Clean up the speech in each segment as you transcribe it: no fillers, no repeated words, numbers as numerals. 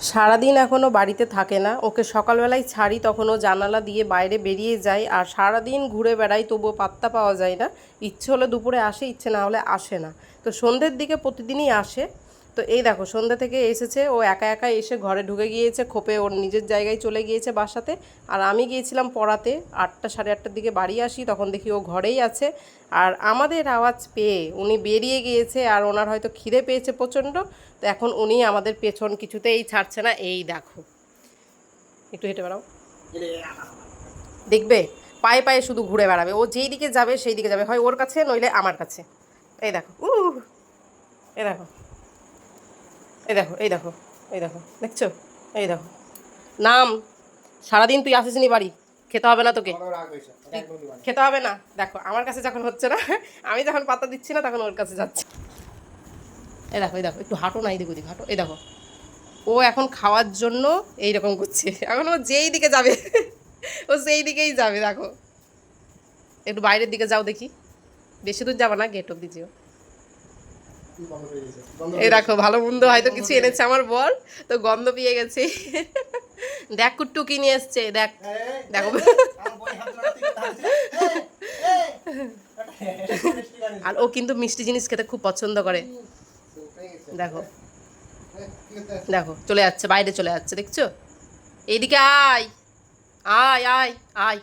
সারাদিন এখনও বাড়িতে থাকে না, ওকে সকালবেলায় ছাড়ি তখন ও জানালা দিয়ে বাইরে বেরিয়ে যায়, আর সারাদিন ঘুরে বেড়াই, তবুও পাত্তা পাওয়া যায় না। ইচ্ছে হলে দুপুরে আসে, ইচ্ছে না হলে আসে না। তো সন্ধ্যের দিকে প্রতিদিনই আসে। তো এই দেখো সন্ধ্যা থেকে এসেছে, ও একা একা এসে ঘরে ঢুকে গিয়েছে, খোপে ওর নিজের জায়গায় চলে গিয়েছে বাসাতে। আর আমি গিয়েছিলাম পড়াতে, 8টা সাড়ে 8টার দিকে বাড়ি আসি, তখন দেখি ও ঘরেই আছে। আর আমাদের আওয়াজ পেয়ে উনি বেরিয়ে গিয়েছে, আর ওনার হয়তো খিদে পেয়েছে প্রচণ্ড। তো এখন উনি আমাদের পেছন কিছুতেই ছাড়ছে না। এই দেখো, একটু হেঁটে বেড়াও, দেখবে পায়ে পায়ে শুধু ঘুরে বেড়াবে। ও যেই দিকে যাবে সেই দিকে যাবে, হয় ওর কাছে নইলে আমার কাছে। এই দেখো, এই দেখো, এই দেখো, এই দেখো, এই দেখো, দেখছো? এই দেখো, নাম। সারাদিন তুই আসিস নি বাড়ি, খেতে হবে না তোকে, খেতে হবে না। দেখো আমার কাছে যখন হচ্ছে না, আমি যখন পাতা দিচ্ছি না, তখন ওর কাছে যাচ্ছে। এই দেখো, এই দেখো, একটু হাঁটো না, এই দিকে ওদিকে হাঁটো। এই দেখো, ও এখন খাওয়ার জন্য এইরকম করছে। এখন ও যেই দিকে যাবে, ও সেই দিকেই যাবে। দেখো, একটু বাইরের দিকে যাও দেখি, বেশি দূর যাবে না, গেট অব্দি যেও। এই দেখো, ভালো মন্দ হয়তো কিছু এনেছে আমার বর, তো গন্ধ পেয়ে গেছে। দেখ কুট্টু কি নিয়ে এসছে, দেখ, দেখো। আর ও কিন্তু মিষ্টি জিনিস খেতে খুব পছন্দ করে। দেখো, দেখো চলে যাচ্ছে, বাইরে চলে যাচ্ছে, দেখছো? এইদিকে আয়, আয় আয় আয়।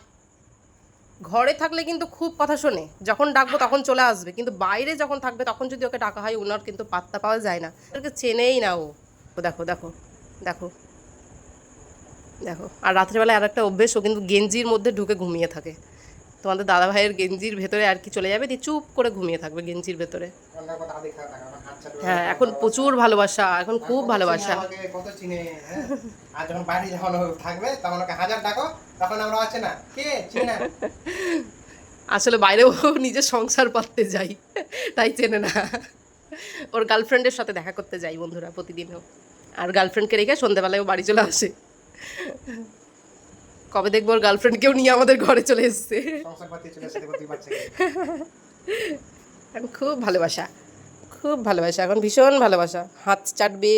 ঘরে থাকলে কিন্তু খুব কথা শোনে, যখন ডাকবো তখন চলে আসবে, কিন্তু বাইরে যখন থাকবে তখন যদি ওকে ডাকা হয়, ওনার কিন্তু পাত্তা পাওয়া যায় না, ওকে চেনেই না ও। দেখো দেখো, দেখো, দেখো। আর রাত্রেবেলায় আর একটা অভ্যেস, ও কিন্তু গেঞ্জির মধ্যে ঢুকে ঘুমিয়ে থাকে। তোমাদের দাদা ভাইয়ের গেঞ্জির ভেতরে আর কি চলে যাবে, দিয়ে চুপ করে ঘুমিয়ে থাকবে গেঞ্জির ভেতরে। হ্যাঁ, এখন প্রচুর ভালোবাসা, এখন খুব ভালোবাসা। কত চিনে, হ্যাঁ। আর যখন বাড়ি যখন থাকবে তখন ওকে হাজার ডাকো, তখন আমরা আছে না কে চিনে। আসলে বাইরেও নিজের সংসার পাততে যাই, তাই চেনে না। ওর গার্লফ্রেন্ডের সাথে দেখা করতে যাই বন্ধুরা প্রতিদিনও, আর গার্লফ্রেন্ডকে রেখে সন্ধেবেলায় ও বাড়ি চলে আসে। কবে দেখবো ওর গার্লফ্রেন্ডকেও নিয়ে আমাদের ঘরে চলে এসছে। এখন খুব ভালোবাসা, খুব ভালোবাসা, এখন ভীষণ ভালোবাসা। হাত চাটবে,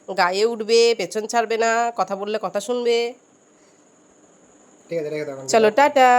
গায়ে উঠবে, পেছন ছাড়বে না, কথা বললে কথা শুনবে। ঠিক আছে, রেখে দাও। চলো টাটা।